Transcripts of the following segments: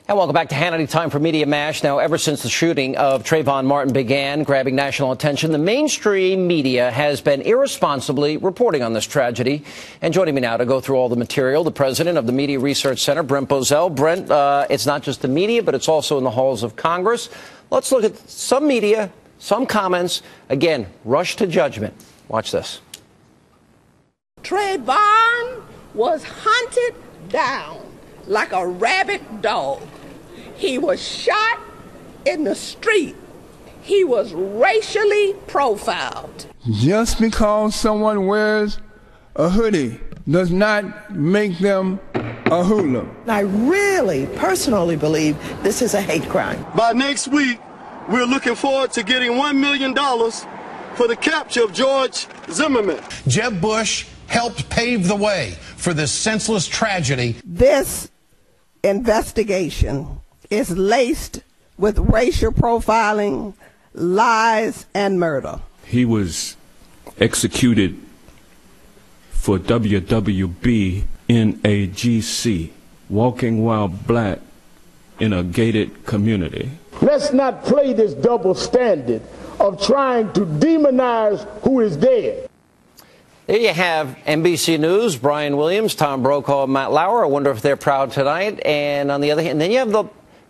And welcome back to Hannity. Time for Media Mash. Now, ever since the shooting of Trayvon Martin began grabbing national attention, the mainstream media has been irresponsibly reporting on this tragedy. And joining me now to go through all the material, the president of the Media Research Center, Brent Bozell. Brent, it's not just the media, but it's also in the halls of Congress. Let's look at some media, some comments. Again, rush to judgment. Watch this. Trayvon was hunted down like a rabid dog. He was shot in the street. He was racially profiled. Just because someone wears a hoodie does not make them a hoodlum. I really, personally believe this is a hate crime. By next week, we're looking forward to getting $1 million for the capture of George Zimmerman. Jeb Bush helped pave the way for this senseless tragedy. This investigation is laced with racial profiling, lies, and murder. He was executed for WWB in a GC, walking while black in a gated community. Let's not play this double standard of trying to demonize who is dead. There you have NBC News, Brian Williams, Tom Brokaw, Matt Lauer. I wonder if they're proud tonight. And on the other hand, then you have the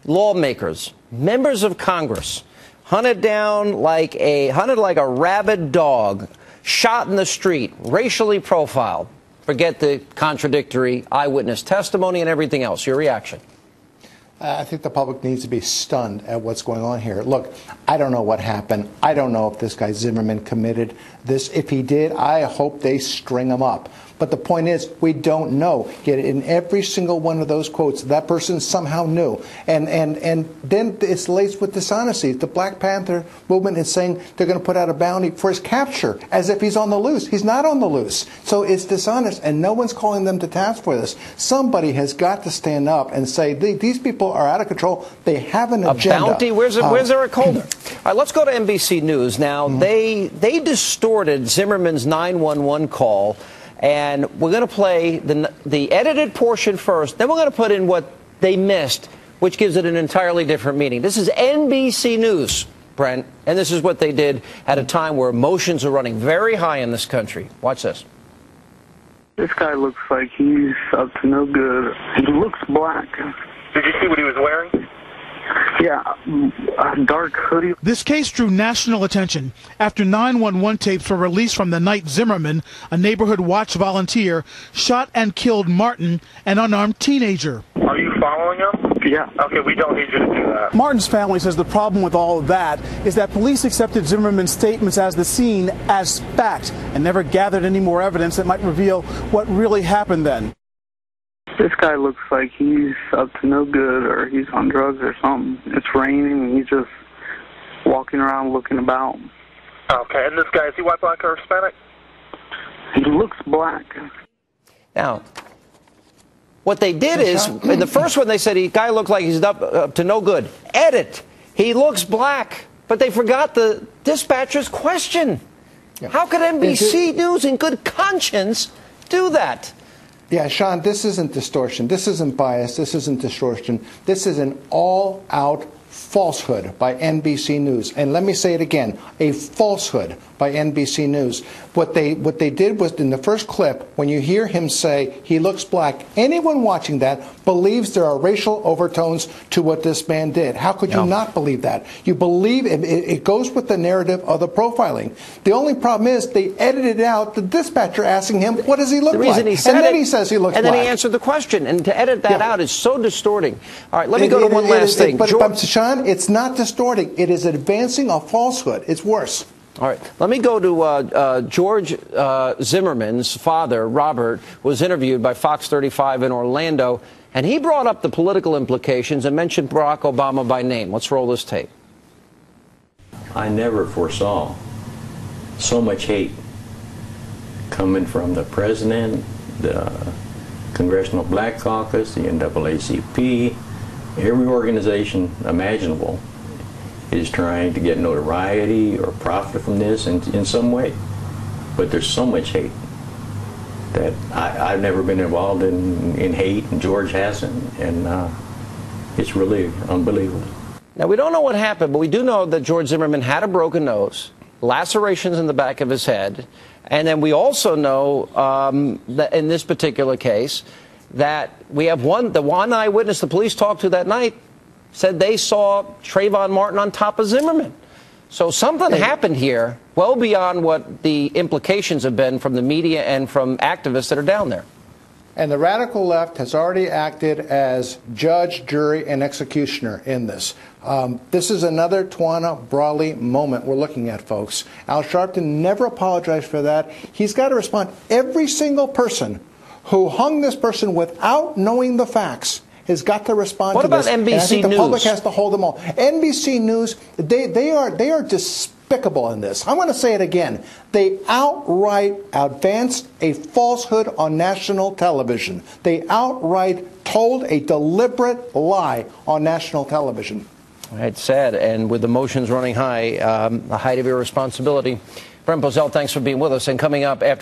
lawmakers, members of Congress, hunted like a rabid dog, shot in the street, racially profiled. Forget the contradictory eyewitness testimony and everything else. Your reaction? I think the public needs to be stunned at what's going on here. Look, I don't know what happened. I don't know if this guy Zimmerman committed this. If he did, I hope they string him up. But the point is, we don't know. Yet in every single one of those quotes, that person somehow knew. And then it's laced with dishonesty. The Black Panther movement is saying they're going to put out a bounty for his capture, as if he's on the loose. He's not on the loose. So it's dishonest, and no one's calling them to task for this. Somebody has got to stand up and say, these people are out of control. They have an agenda. A bounty? Where's Eric Holder? All right, let's go to NBC News. Now, they distorted Zimmerman's 911 call. And we're going to play the edited portion first. Then we're going to put in what they missed, which gives it an entirely different meaning. This is NBC News, Brent, and this is what they did at a time where emotions are running very high in this country. Watch this. This guy looks like he's up to no good. He looks black. Did you see what he was wearing? Yeah, a dark hoodie. This case drew national attention after 911 tapes were released from the night Zimmerman, a neighborhood watch volunteer, shot and killed Martin, an unarmed teenager. Are you following him? Yeah. Okay, we don't need you to do that. Martin's family says the problem with all of that is that police accepted Zimmerman's statements as the scene as fact and never gathered any more evidence that might reveal what really happened then. This guy looks like he's up to no good, or he's on drugs or something. It's raining and he's just walking around looking about. Okay, and this guy, is he white, black, or Hispanic? He looks black. Now, what they did is, in the first one they said the guy looked like he's up to no good. Edit. He looks black. But they forgot the dispatcher's question. Yeah. How could NBC News in good conscience do that? Yeah, Sean, this isn't distortion. This isn't bias. This isn't distortion. This is an all-out falsehood by NBC News. And let me say it again, a falsehood by NBC News. What they did was, in the first clip, when you hear him say he looks black, anyone watching that believes there are racial overtones to what this man did. How could you not believe that? You believe it goes with the narrative of the profiling. The only problem is they edited out the dispatcher asking him, what does he look like? He said and then he says he looks black. And then he answered the question. And to edit that out is so distorting. All right, let me go to one last thing. But Sean, it's not distorting. It is advancing a falsehood. It's worse. All right. Let me go to George Zimmerman's father, Robert, was interviewed by Fox 35 in Orlando, and he brought up the political implications and mentioned Barack Obama by name. Let's roll this tape. I never foresaw so much hate coming from the president, the Congressional Black Caucus, the NAACP, every organization imaginable is trying to get notoriety or profit from this in some way. But there's so much hate that I've never been involved in hate, and George hasn't. And It's really unbelievable. Now, we don't know what happened, but we do know that George Zimmerman had a broken nose, lacerations in the back of his head, and then we also know that in this particular case that we have the one eyewitness the police talked to that night said they saw Trayvon Martin on top of Zimmerman. So something happened here well beyond what the implications have been from the media and from activists that are down there. And the radical left has already acted as judge, jury, and executioner in this. This is another Tawana Brawley moment we're looking at, folks. Al Sharpton never apologized for that. He's got to respond. Every single person who hung this person without knowing the facts has got to respond to this. What about NBC and I think the News? public has to hold them all. NBC News, they are despicable in this. I want to say it again. They outright advanced a falsehood on national television. They outright told a deliberate lie on national television. It's sad, and with emotions running high, the height of irresponsibility. Brent Bozell, thanks for being with us. And coming up after